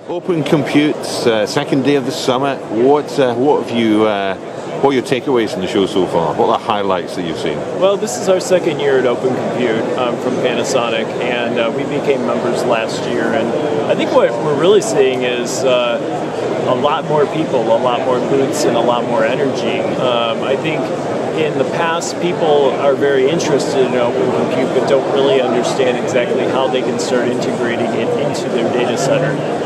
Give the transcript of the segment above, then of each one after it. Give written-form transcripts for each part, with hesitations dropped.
Open Compute, second day of the summit. What are your takeaways from the show so far? What are the highlights that you've seen? Well, this is our second year at Open Compute from Panasonic, and we became members last year. And I think what we're really seeing is a lot more people, a lot more booths, and a lot more energy. I think in the past, people are very interested in Open Compute, but don't really understand exactly how they can start integrating it into their data center.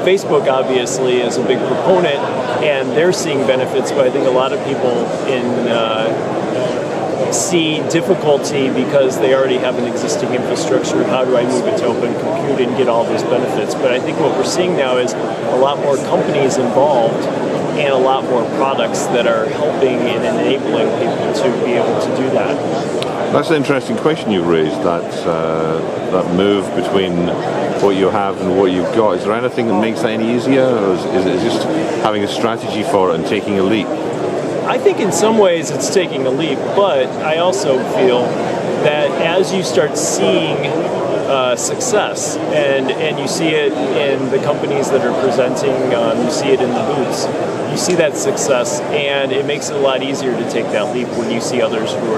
Facebook obviously is a big proponent, and they're seeing benefits, but I think a lot of people see difficulty because they already have an existing infrastructure. How do I move it to Open Compute and get all those benefits? But I think what we're seeing now is a lot more companies involved and a lot more products that are helping and enabling people to be able to do that. That's an interesting question you raised, that move between what you have and what you've got. Is there anything that makes that any easier, or is it just having a strategy for it and taking a leap? I think in some ways it's taking a leap, but I also feel that as you start seeing success, and you see it in the companies that are presenting, you see it in the booths, you see that success, and it makes it a lot easier to take that leap when you see others who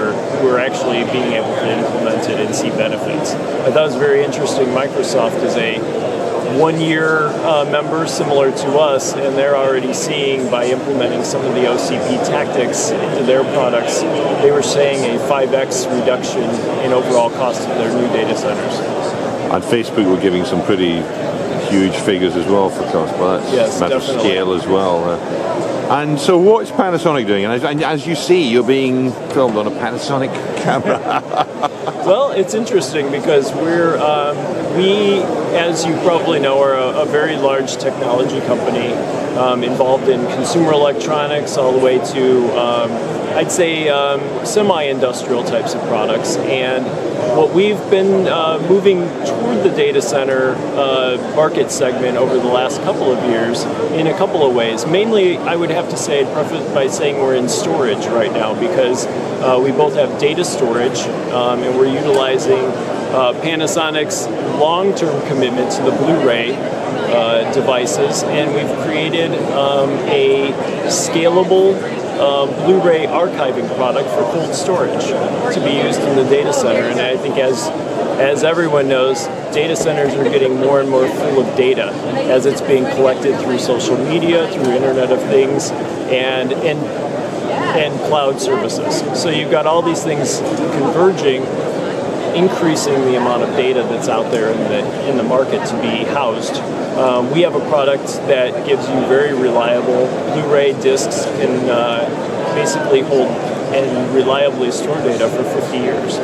are actually being able to implement it and see benefits. I thought it was very interesting. Microsoft is a one-year member similar to us, and they're already seeing, by implementing some of the OCP tactics into their products, they were saying a 5x reduction in overall cost of their new data centers. And Facebook were giving some pretty huge figures as well for cost, but that's a matter of scale as well. And so what's Panasonic doing? And as you see, you're being filmed on a Panasonic camera. Well, it's interesting because we, as you probably know, are a very large technology company involved in consumer electronics all the way to, I'd say, semi-industrial types of products. And what we've been moving toward the data center market segment over the last couple of years in a couple of ways. Mainly, I would have to say, I'd preface by saying we're in storage right now because we both have data storage and we're utilizing Panasonic's long-term commitment to the Blu-ray devices, and we've created a scalable Blu-ray archiving product for cold storage to be used in the data center. And I think as everyone knows, data centers are getting more and more full of data as it's being collected through social media, through Internet of Things, and cloud services. So you've got all these things converging, increasing the amount of data that's out there in the market to be housed. We have a product that gives you very reliable Blu-ray discs, can basically hold and reliably store data for 50 years.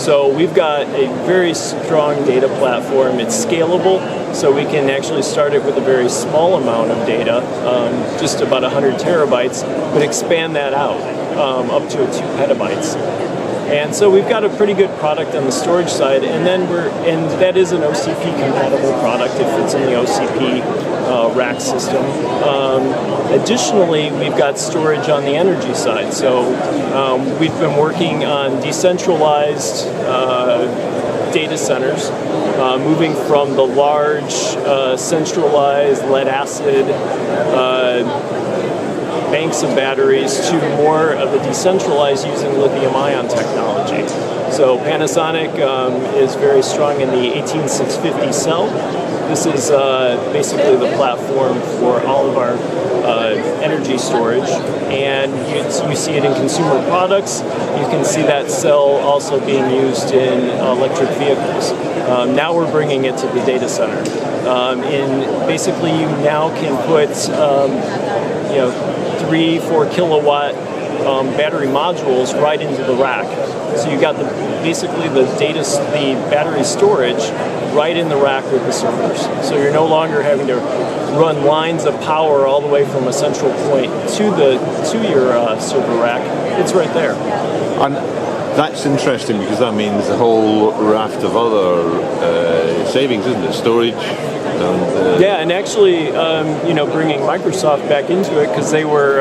So we've got a very strong data platform. It's scalable, so we can actually start it with a very small amount of data, just about 100 terabytes, but expand that out up to 2 petabytes. And so we've got a pretty good product on the storage side, and then that is an OCP compatible product. It fits in the OCP rack system. Additionally, we've got storage on the energy side. So we've been working on decentralized data centers, moving from the large centralized lead acid banks of batteries to more of a decentralized using lithium-ion technology. So Panasonic is very strong in the 18650 cell. This is basically the platform for all of our energy storage, and you see it in consumer products. You can see that cell also being used in electric vehicles. Now we're bringing it to the data center. Basically, you now can put 3-4 kilowatt battery modules right into the rack. So you got basically the battery storage right in the rack with the servers. So you're no longer having to run lines of power all the way from a central point to your server rack. It's right there. And that's interesting because that means a whole raft of other savings, isn't it? Storage. Yeah, and actually, bringing Microsoft back into it because they were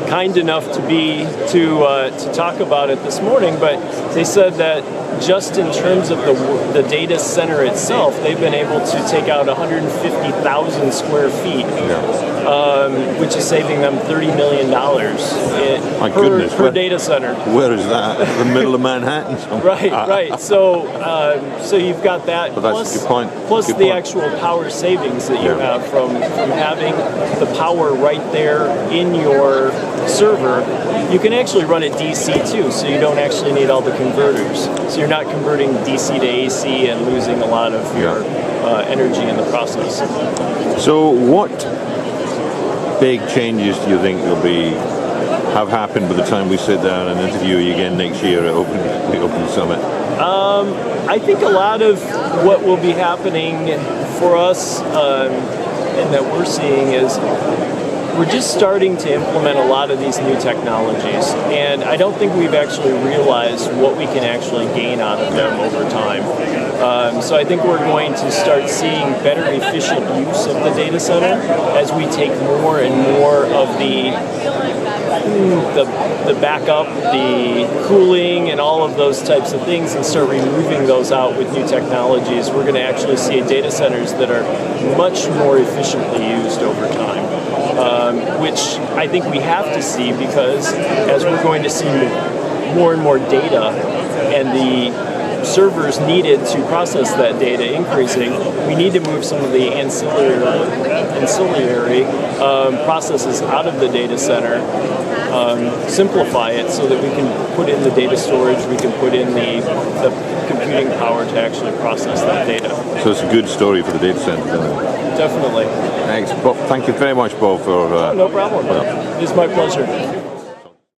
kind enough to talk about it this morning, but they said that just in terms of the data center itself, they've been able to take out 150,000 square feet, which is saving them $30 million per data center. Where is that? The middle of Manhattan? Right. So you've got that, but that's a good point. Plus the actual power savings that you have from having the power right there in your server. You can actually run it DC too, so you don't actually need all the converters. So you're not converting DC to AC and losing a lot of your energy in the process. So what big changes do you think have happened by the time we sit down and interview you again next year at the Open Summit? I think a lot of what will be happening for us and that we're seeing is we're just starting to implement a lot of these new technologies, and I don't think we've actually realized what we can actually gain out of them over time. So I think we're going to start seeing better efficient use of the data center as we take more and more of the backup, the cooling, and all of those types of things, and start removing those out with new technologies. We're going to actually see data centers that are much more efficiently used over time, which I think we have to see, because as we're going to see more and more data and the servers needed to process that data increasing, we need to move some of the ancillary processes out of the data center, simplify it so that we can put in the data storage, we can put in the computing power to actually process that data. So it's a good story for the data center, isn't it? Definitely. Thanks, Bob. Thank you very much, Bob, for... no problem. It's my pleasure.